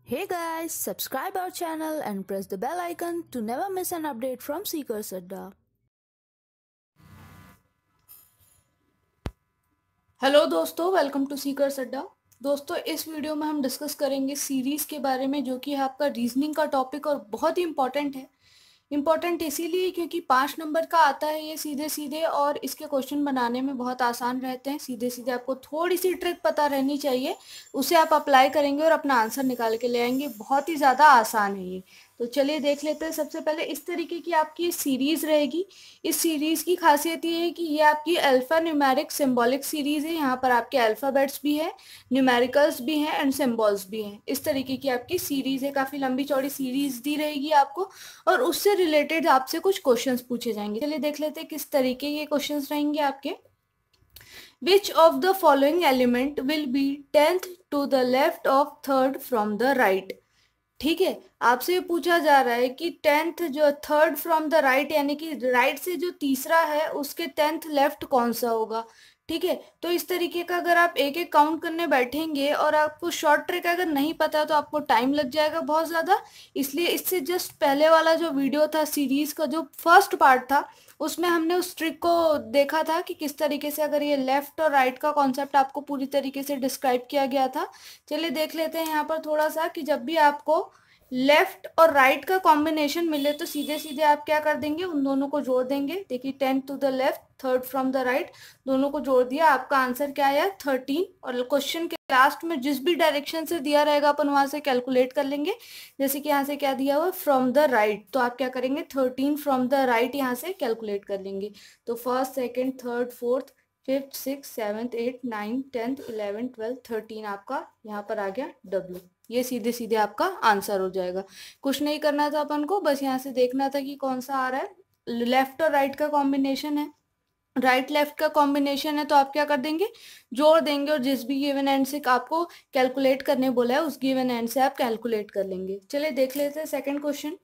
Hey guys, subscribe our channel and press the bell icon to never miss an update from Seekers Adda. Hello दोस्तों, welcome to seekers अड्डा। दोस्तों, इस video में हम discuss करेंगे series के बारे में, जो कि है आपका रीजनिंग का टॉपिक और बहुत ही इंपॉर्टेंट है। इम्पॉर्टेंट इसीलिए क्योंकि 5 नंबर का आता है ये सीधे सीधे, और इसके क्वेश्चन बनाने में बहुत आसान रहते हैं। सीधे सीधे आपको थोड़ी सी ट्रिक पता रहनी चाहिए, उसे आप अप्लाई करेंगे और अपना आंसर निकाल के ले आएंगे। बहुत ही ज़्यादा आसान है ये। तो चलिए देख लेते हैं। सबसे पहले इस तरीके की आपकी सीरीज रहेगी। इस सीरीज की खासियत ये है कि ये आपकी अल्फा न्यूमेरिक सिंबॉलिक सीरीज है। यहाँ पर आपके अल्फाबेट्स भी है, न्यूमेरिकल्स भी हैं एंड सिंबल्स भी हैं। इस तरीके की आपकी सीरीज है। काफ़ी लंबी चौड़ी सीरीज दी रहेगी आपको, और उससे रिलेटेड आपसे कुछ क्वेश्चंस पूछे जाएंगे। चलिए देख लेते हैं किस तरीके के क्वेश्चंस रहेंगे आपके। Which of the following element will be 10th to the left of third from the right? ठीक है, आपसे ये पूछा जा रहा है कि 10th जो थर्ड फ्रॉम द राइट, यानी कि राइट से जो तीसरा है उसके 10th लेफ्ट कौन सा होगा। ठीक है, तो इस तरीके का अगर आप एक एक काउंट करने बैठेंगे और आपको शॉर्ट ट्रिक अगर नहीं पता तो आपको टाइम लग जाएगा बहुत ज़्यादा। इसलिए इससे जस्ट पहले वाला जो वीडियो था सीरीज का, जो फर्स्ट पार्ट था, उसमें हमने उस ट्रिक को देखा था कि किस तरीके से अगर ये लेफ्ट और राइट का कॉन्सेप्ट आपको पूरी तरीके से डिस्क्राइब किया गया था। चलिए देख लेते हैं यहाँ पर थोड़ा सा कि जब भी आपको लेफ्ट और राइट का कॉम्बिनेशन मिले तो सीधे सीधे आप क्या कर देंगे, उन दोनों को जोड़ देंगे। देखिए 10 to the left, third from the right, दोनों को जोड़ दिया, आपका आंसर क्या आया 13। और क्वेश्चन के लास्ट में जिस भी डायरेक्शन से दिया रहेगा अपन वहां से कैलकुलेट कर लेंगे। जैसे कि यहाँ से क्या दिया हुआ फ्रॉम द राइट, तो आप क्या करेंगे 13 फ्रॉम द राइट यहाँ से कैलकुलेट कर लेंगे। तो first, second, third, fourth, fifth, six, seventh, eight, nine, 10th, 11, 12, 13 आपका यहाँ पर आ गया W। ये सीधे सीधे आपका आंसर हो जाएगा। कुछ नहीं करना था अपन को, बस यहाँ से देखना था कि कौन सा आ रहा है। लेफ्ट और राइट का कॉम्बिनेशन है, राइट लेफ्ट का कॉम्बिनेशन है, तो आप क्या कर देंगे, जोड़ देंगे, और जिस भी गिवन एंड से आपको कैलकुलेट करने बोला है उस गिवन एंड से आप कैलकुलेट कर लेंगे। चलिए देख लेते हैं second question.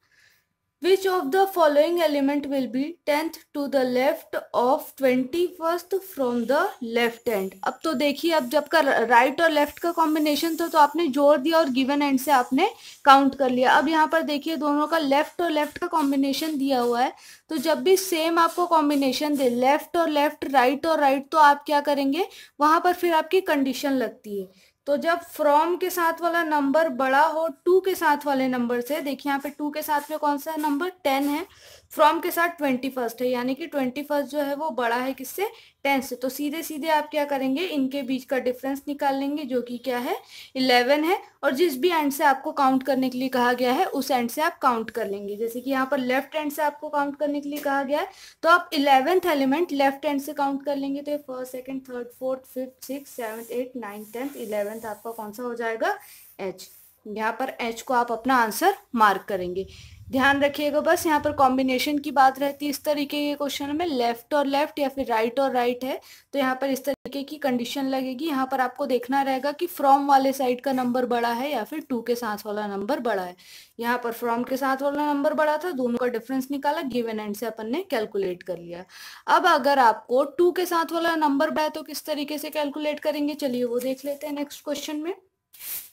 Which of the following element will be 10th to the left of 21st from the left end? अब तो देखिए, अब जब का राइट और लेफ्ट का कॉम्बिनेशन था तो आपने जोड़ दिया और गिवन एंड से आपने काउंट कर लिया। अब यहाँ पर देखिए दोनों का लेफ्ट और लेफ्ट का कॉम्बिनेशन दिया हुआ है, तो जब भी सेम आपको कॉम्बिनेशन दे, लेफ्ट और लेफ्ट, राइट और राइट, तो आप क्या करेंगे, वहां पर फिर आपकी कंडीशन लगती है। तो जब फ्रॉम के साथ वाला नंबर बड़ा हो टू के साथ वाले नंबर से, देखिए यहाँ पे टू के साथ में कौन सा नंबर 10 है, फ्रॉम के साथ 21st है, यानी कि 21st जो है वो बड़ा है किससे, 10 से। तो सीधे सीधे आप क्या करेंगे, इनके बीच का डिफरेंस निकाल लेंगे, जो कि क्या है 11 है, और जिस भी एंड से आपको काउंट करने के लिए कहा गया है उस एंड से आप काउंट कर लेंगे। जैसे कि यहाँ पर लेफ्ट एंड से आपको काउंट करने के लिए कहा गया है, तो आप 11th एलिमेंट लेफ्ट हैंड से काउंट कर लेंगे। तो ये first, second, third, fourth, fifth, six, seventh, eight, nine, 10th, 11th आपका कौन सा हो जाएगा, H। यहाँ पर H को आप अपना आंसर मार्क करेंगे। ध्यान रखिएगा, बस यहाँ पर कॉम्बिनेशन की बात रहती है इस तरीके के क्वेश्चन में, लेफ्ट और लेफ्ट या फिर राइट और राइट है, तो यहाँ पर इस तरीके की कंडीशन लगेगी। यहाँ पर आपको देखना रहेगा कि फ्रॉम वाले साइड का नंबर बड़ा है या फिर टू के साथ वाला नंबर बड़ा है। यहाँ पर फ्रॉम के साथ वाला नंबर बड़ा था, दोनों का डिफरेंस निकाला, गिवन एंड से अपन ने कैलकुलेट कर लिया। अब अगर आपको टू के साथ वाला नंबर बड़ा है तो किस तरीके से कैलकुलेट करेंगे, चलिए वो देख लेते हैं नेक्स्ट क्वेश्चन में।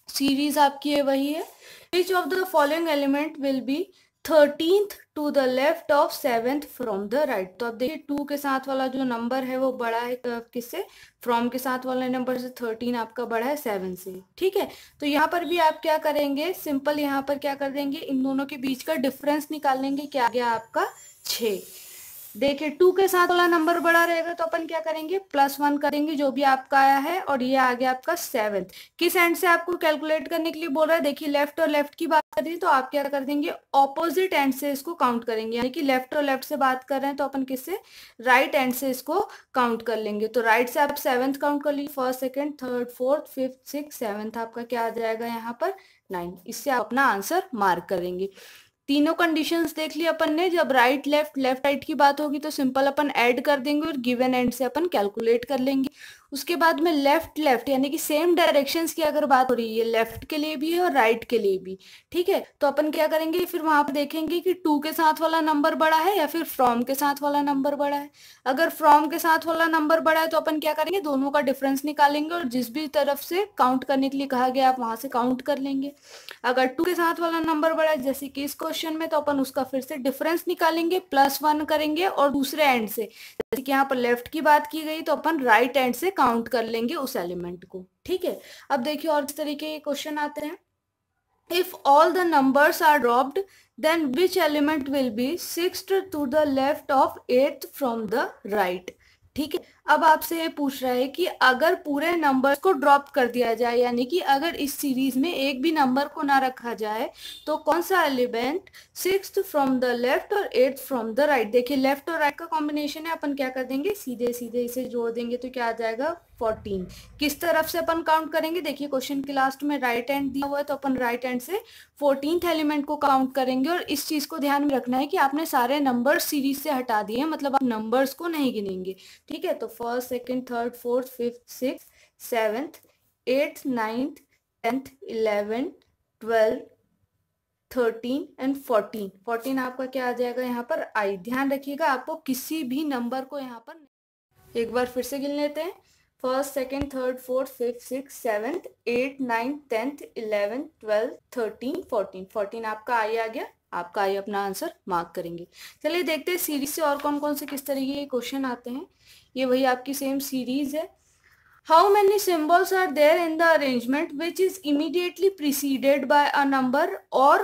सीरीज आपकी है वही है। Which of the following element will be 13th to the left of 7th from the right. तो अब देखिए टू के साथ वाला जो नंबर है वो बड़ा है किससे, फ्रॉम के साथ वाले नंबर से, 13 आपका बड़ा है 7 से। ठीक है, तो यहाँ पर भी आप क्या करेंगे, सिंपल यहाँ पर क्या कर देंगे, इन दोनों के बीच का डिफरेंस निकाल लेंगे, क्या आ गया आपका 6। देखिए टू के साथ वाला नंबर बड़ा रहेगा तो अपन क्या करेंगे, +1 करेंगे जो भी आपका आया है, और ये आ गया आपका 7th। किस एंड से आपको कैलकुलेट करने के लिए बोल रहा है, देखिए लेफ्ट और लेफ्ट की बात कर रही है, तो आप क्या कर देंगे, ऑपोजिट एंड से इसको काउंट करेंगे, यानी कि लेफ्ट और लेफ्ट से बात कर रहे हैं तो अपन किससे, राइट एंड से इसको काउंट कर लेंगे। तो राइट से आप 7th काउंट कर लीजिए, first, second, third, fourth, fifth, six, 7th आपका क्या आ जाएगा यहाँ पर 9। इससे आप अपना आंसर मार्क करेंगे। तीनों कंडीशंस देख ली अपन ने। जब राइट लेफ्ट, लेफ्ट राइट की बात होगी तो सिंपल अपन ऐड कर देंगे और गिवन एंड से अपन कैलकुलेट कर लेंगे। उसके बाद में लेफ्ट लेफ्ट यानी कि सेम डायरेक्शंस की अगर बात हो रही है, लेफ्ट के लिए भी है और राइट के लिए भी, ठीक है। तो अपन क्या करेंगे, फिर वहां पर देखेंगे कि टू के साथ वाला नंबर बड़ा है या फिर फ्रॉम के साथ वाला नंबर बड़ा है। अगर फ्रॉम के साथ वाला नंबर बड़ा है तो अपन क्या करेंगे, दोनों का डिफरेंस निकालेंगे और जिस भी तरफ से काउंट करने के लिए कहा गया आप वहां से काउंट कर लेंगे। अगर टू के साथ वाला नंबर बड़ा है जैसे कि इस क्वेश्चन में, तो अपन उसका फिर से डिफरेंस निकालेंगे, +1 करेंगे और दूसरे एंड से, जैसे कि यहाँ पर लेफ्ट की बात की गई, तो अपन राइट एंड से काउंट कर लेंगे उस एलिमेंट को, ठीक है। अब देखिए और इस तरीके के क्वेश्चन आते हैं। If all the numbers are dropped, then which element will be 6th to the left of 8th from the right? ठीक है। अब आपसे ये पूछ रहा है कि अगर पूरे नंबर्स को ड्रॉप कर दिया जाए, यानी कि अगर इस सीरीज में एक भी नंबर को ना रखा जाए, तो कौन सा element 6th from the left और 8th फ्रॉम द राइट। देखिए लेफ्ट और राइट का कॉम्बिनेशन है, अपन क्या कर देंगे, सीधे सीधे इसे जोड़ देंगे तो क्या आ जाएगा 14। किस तरफ से अपन काउंट करेंगे, देखिए क्वेश्चन के लास्ट में राइट हैंड दिया हुआ है, तो अपन राइट हैंड से 14th एलिमेंट को काउंट करेंगे। और इस चीज को ध्यान में रखना है कि आपने सारे नंबर सीरीज से हटा दिए हैं, मतलब आप नंबर्स को नहीं गिनेंगे, ठीक है। तो first, second, third, fourth, fifth, sixth, seventh, eighth, ninth, 10th, 11th, 12th, 13 and 14। 14 आपका क्या आ जाएगा यहाँ पर आई। ध्यान रखिएगा आपको किसी भी नंबर को यहाँ पर, एक बार फिर से गिन लेते हैं, first, second, third, fourth, fifth, six, seventh, 8, 9, 10th, 11, 12, 13, 14। 14 आपका आई आ गया, आपका आई अपना आंसर मार्क करेंगे। चलिए देखते हैं सीरीज से और कौन कौन से किस तरीके के क्वेश्चन आते हैं। ये वही आपकी सेम सीरीज है। How many symbols are there in the arrangement which is immediately preceded by a number or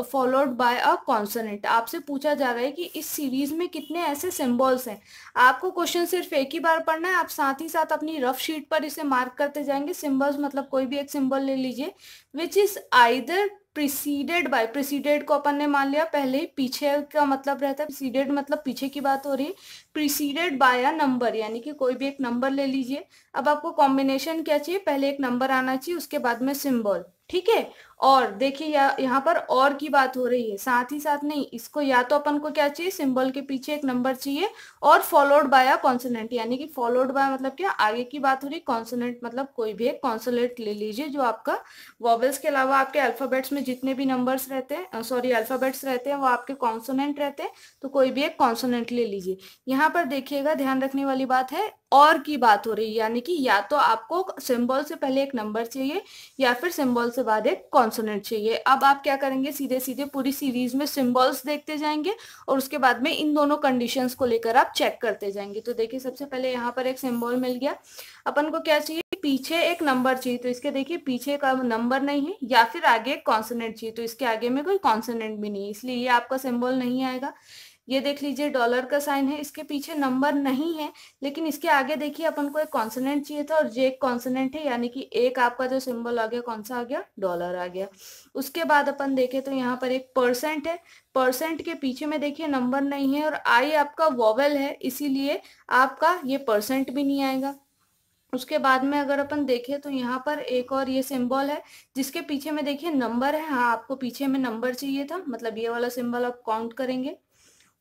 followed by a consonant? आपसे पूछा जा रहा है कि इस सीरीज में कितने ऐसे सिंबल्स हैं। आपको क्वेश्चन सिर्फ एक ही बार पढ़ना है, आप साथ ही साथ अपनी रफ शीट पर इसे मार्क करते जाएंगे। सिंबल्स मतलब कोई भी एक सिंबल ले लीजिए, which is either preceded by, preceded को अपन ने मान लिया पहले ही, पीछे का मतलब रहता है, प्रिसीडेड मतलब पीछे की बात हो रही है, प्रिसीडेड बाय अ नंबर यानी कि कोई भी एक नंबर ले लीजिए। अब आपको कॉम्बिनेशन क्या चाहिए, पहले एक नंबर आना चाहिए उसके बाद में सिंबल, ठीक है। और देखिए यहाँ पर और की बात हो रही है, साथ ही साथ नहीं, इसको या तो अपन को क्या चाहिए, सिंबल के पीछे एक नंबर चाहिए और फॉलोड बाय अ कॉन्सोनेंट, यानी कि फॉलोड बाय मतलब क्या, आगे की बात हो रही, कॉन्सोनेंट मतलब कोई भी एक कॉन्सोनेंट ले लीजिए जो आपका वॉवेल्स के अलावा आपके अल्फाबेट्स में जितने भी नंबर्स रहते हैं, सॉरी अल्फाबेट्स रहते हैं वो आपके कॉन्सोनेंट रहते हैं, तो कोई भी एक कॉन्सोनेंट ले लीजिए। यहाँ पर देखिएगा ध्यान रखने वाली बात है, और की बात हो रही है, यानी कि या तो आपको सिंबल से पहले एक नंबर चाहिए या फिर सिंबल से बाद एक कॉन्सोनेंट चाहिए। अब आप क्या करेंगे, सीधे सीधे पूरी सीरीज में सिंबल्स देखते जाएंगे और उसके बाद में इन दोनों कंडीशंस को लेकर आप चेक करते जाएंगे। तो देखिए सबसे पहले यहाँ पर एक सिंबल मिल गया, अपन को क्या चाहिए, पीछे एक नंबर चाहिए, तो इसके देखिए पीछे का नंबर नहीं है, या फिर आगे एक कॉन्सोनेंट चाहिए, तो इसके आगे में कोई कॉन्सोनेंट भी नहीं है, इसलिए ये आपका सिंबल नहीं आएगा। ये देख लीजिए डॉलर का साइन है, इसके पीछे नंबर नहीं है, लेकिन इसके आगे देखिए अपन को एक कॉन्सोनेंट चाहिए था और जे एक कॉन्सोनेंट है, यानी कि एक आपका जो सिंबल आ गया कौन सा आ गया, डॉलर आ गया। उसके बाद अपन देखें तो यहाँ पर एक परसेंट है, परसेंट के पीछे में देखिए नंबर नहीं है और आई आपका वॉवेल है, इसीलिए आपका ये परसेंट भी नहीं आएगा। उसके बाद में अगर अपन देखें तो यहाँ पर एक और ये सिंबल है जिसके पीछे में देखिए नंबर है, हाँ आपको पीछे में नंबर चाहिए था, मतलब ये वाला सिंबल आप काउंट करेंगे।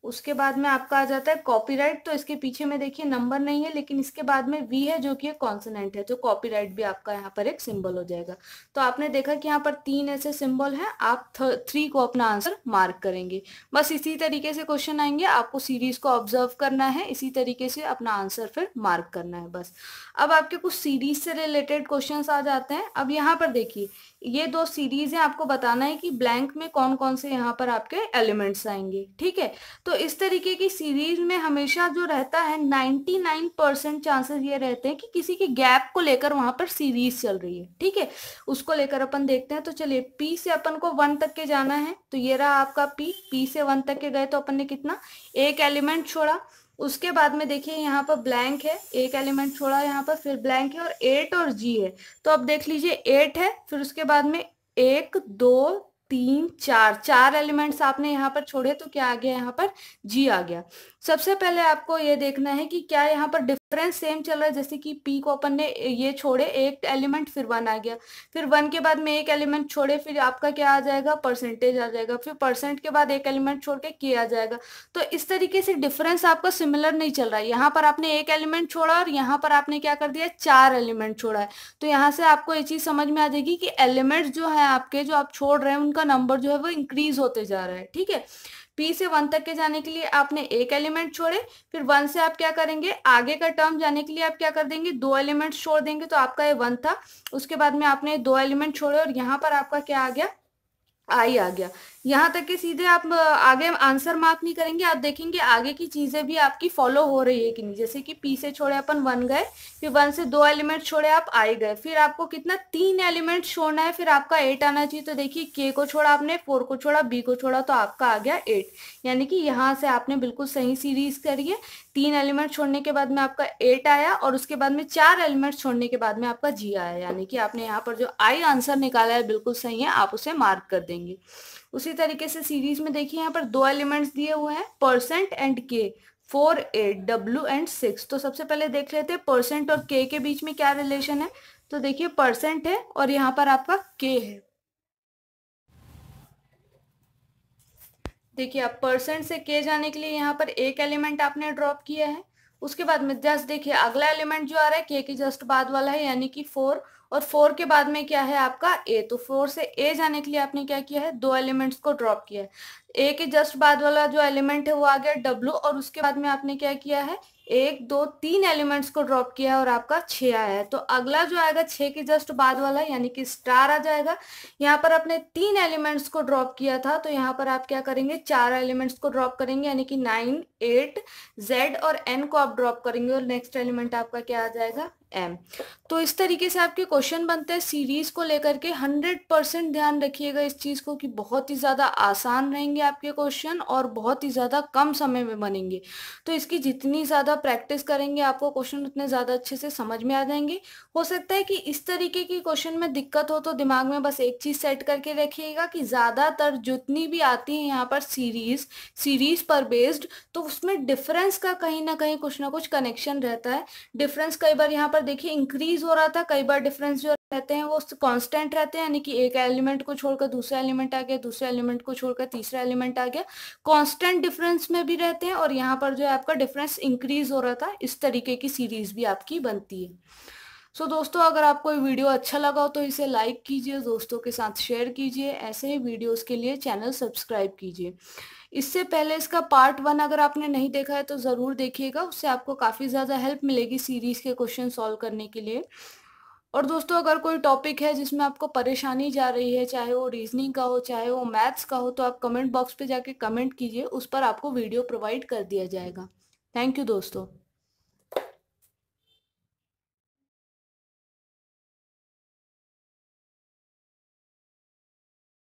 उसके बाद में आपका आ जाता है कॉपीराइट, तो इसके पीछे में देखिए नंबर नहीं है, लेकिन इसके बाद में वी है जो कि एक कॉन्सोनेंट है, तो कॉपीराइट भी आपका यहाँ पर एक सिंबल हो जाएगा। तो आपने देखा कि यहाँ पर 3 ऐसे सिंबल हैं, आप 3 को अपना आंसर मार्क करेंगे। बस इसी तरीके से क्वेश्चन आएंगे, आपको सीरीज को ऑब्जर्व करना है, इसी तरीके से अपना आंसर फिर मार्क करना है बस। अब आपके कुछ सीरीज से रिलेटेड क्वेश्चन आ जाते हैं। अब यहाँ पर देखिए ये 2 सीरीज है, आपको बताना है कि ब्लैंक में कौन कौन से यहाँ पर आपके एलिमेंट्स आएंगे, ठीक है। तो इस तरीके की सीरीज में हमेशा जो रहता है 99% चांसेस ये रहते हैं कि किसी के गैप को लेकर वहां पर सीरीज चल रही है, ठीक है। उसको लेकर अपन देखते हैं। तो चलिए पी से अपन को 1 तक के जाना है, तो ये रहा आपका पी से 1 तक के गए तो अपन ने कितना, एक एलिमेंट छोड़ा। उसके बाद में देखिए यहाँ पर ब्लैंक है, एक एलिमेंट छोड़ा यहाँ पर, फिर ब्लैंक है और 8 और जी है। तो अब देख लीजिए 8 है, फिर उसके बाद में 1 2 3 4 एलिमेंट्स आपने यहाँ पर छोड़े, तो क्या आ गया यहाँ पर, जी आ गया। सबसे पहले आपको ये देखना है कि क्या यहाँ पर डिफरेंस सेम चल रहा है, जैसे कि पी को अपन ने ये छोड़े एक एलिमेंट, फिर 1 आ गया, फिर 1 के बाद में एक एलिमेंट छोड़े, फिर आपका क्या आ जाएगा, परसेंटेज आ जाएगा, फिर परसेंट के बाद एक एलिमेंट छोड़ के के आ जाएगा। तो इस तरीके से डिफरेंस आपका सिमिलर नहीं चल रहा है। यहाँ पर आपने एक एलिमेंट छोड़ा और यहाँ पर आपने क्या कर दिया, 4 एलिमेंट छोड़ा है। तो यहाँ से आपको ये चीज समझ में आ जाएगी कि एलिमेंट्स जो है आपके, जो आप छोड़ रहे हैं, उनका नंबर जो है वो इंक्रीज होते जा रहा है। ठीक है, पी से 1 तक के जाने के लिए आपने एक एलिमेंट छोड़े, फिर 1 से आप क्या करेंगे, आगे का टर्म जाने के लिए आप क्या कर देंगे, 2 एलिमेंट छोड़ देंगे। तो आपका ये 1 था, उसके बाद में आपने 2 एलिमेंट छोड़े और यहाँ पर आपका क्या आ गया, आई आ गया। यहाँ तक के सीधे आप आगे आंसर मार्क नहीं करेंगे, आप देखेंगे आगे की चीजें भी आपकी फॉलो हो रही है कि नहीं। जैसे कि पी से छोड़े अपन 1 गए, फिर 1 से 2 एलिमेंट छोड़े आप आई गए, फिर आपको कितना 3 एलिमेंट छोड़ना है, फिर आपका 8 आना चाहिए। तो देखिए के को छोड़ा आपने, 4 को छोड़ा, बी को छोड़ा, तो आपका आ गया 8। यानी कि यहाँ से आपने बिल्कुल सही सीरीज करी है। 3 एलिमेंट छोड़ने के बाद में आपका 8 आया और उसके बाद में 4 एलिमेंट छोड़ने के बाद में आपका जी आया। यानी कि आपने यहाँ पर जो आई आंसर निकाला है बिल्कुल सही है, आप उसे मार्क कर देंगे। उसी तरीके से सीरीज में देखिए यहाँ पर 2 एलिमेंट्स दिए हुए हैं, परसेंट एंड के, 4, 8, डब्ल्यू एंड 6। तो सबसे पहले देख लेते हैं परसेंट और के बीच में क्या रिलेशन है। तो देखिए परसेंट है और यहाँ पर आपका के है। देखिए आप परसेंट से के जाने के लिए यहाँ पर एक एलिमेंट आपने ड्रॉप किया है। उसके बाद में जस्ट देखिए अगला एलिमेंट जो आ रहा है के के जस्ट बाद वाला है, यानी कि 4, और 4 के बाद में क्या है आपका ए। तो 4 से ए जाने के लिए आपने क्या किया है, 2 एलिमेंट्स को ड्रॉप किया है। ए के जस्ट बाद वाला जो एलिमेंट है वो आ गया डब्ल्यू, और उसके बाद में आपने क्या किया है, 1, 2, 3 एलिमेंट्स को ड्रॉप किया है और आपका 6 आया है। तो अगला जो आएगा 6 के जस्ट बाद वाला, यानी कि स्टार आ जाएगा। यहाँ पर आपने 3 एलिमेंट्स को ड्रॉप किया था, तो यहाँ पर आप क्या करेंगे, 4 एलिमेंट्स को ड्रॉप करेंगे, यानी कि 9, 8, जेड और एन को आप ड्रॉप करेंगे और नेक्स्ट एलिमेंट आपका क्या आ जाएगा, एम। तो इस तरीके से आपके क्वेश्चन बनते हैं सीरीज को लेकर के। 100% ध्यान रखिएगा इस चीज को कि बहुत ही ज्यादा आसान रहेंगे आपके क्वेश्चन और बहुत ही ज्यादा कम समय में बनेंगे। तो इसकी जितनी ज्यादा प्रैक्टिस करेंगे आपको क्वेश्चन उतने ज्यादा अच्छे से समझ में आ जाएंगे। हो सकता है कि इस तरीके की क्वेश्चन में दिक्कत हो, तो दिमाग में बस एक चीज सेट करके रखिएगा कि ज्यादातर जितनी भी आती है यहाँ पर सीरीज पर बेस्ड, तो उसमें डिफरेंस का कहीं ना कहीं कुछ ना कुछ कनेक्शन रहता है। डिफरेंस कई बार यहाँ पर देखिए इंक्रीज हो रहा था, कई बार डिफरेंस जो रहते हैं वो कांस्टेंट रहते हैं, यानी कि एक एलिमेंट को छोड़कर दूसरा एलिमेंट आ गया, दूसरे एलिमेंट को छोड़कर तीसरा एलिमेंट आ गया, कांस्टेंट डिफरेंस में भी रहते हैं। और यहाँ पर जो है आपका डिफरेंस इंक्रीज हो रहा था। इस तरीके की सीरीज भी आपकी बनती है। सो दोस्तों, अगर आपको ये वीडियो अच्छा लगा हो तो इसे लाइक कीजिए, दोस्तों के साथ शेयर कीजिए। ऐसे ही वीडियोस के लिए चैनल सब्सक्राइब कीजिए। इससे पहले इसका पार्ट 1 अगर आपने नहीं देखा है तो ज़रूर देखिएगा, उससे आपको काफ़ी ज़्यादा हेल्प मिलेगी सीरीज़ के क्वेश्चन सॉल्व करने के लिए। और दोस्तों, अगर कोई टॉपिक है जिसमें आपको परेशानी जा रही है, चाहे वो रीजनिंग का हो, चाहे वो मैथ्स का हो, तो आप कमेंट बॉक्स पे जाके कमेंट कीजिए, उस पर आपको वीडियो प्रोवाइड कर दिया जाएगा। थैंक यू दोस्तों।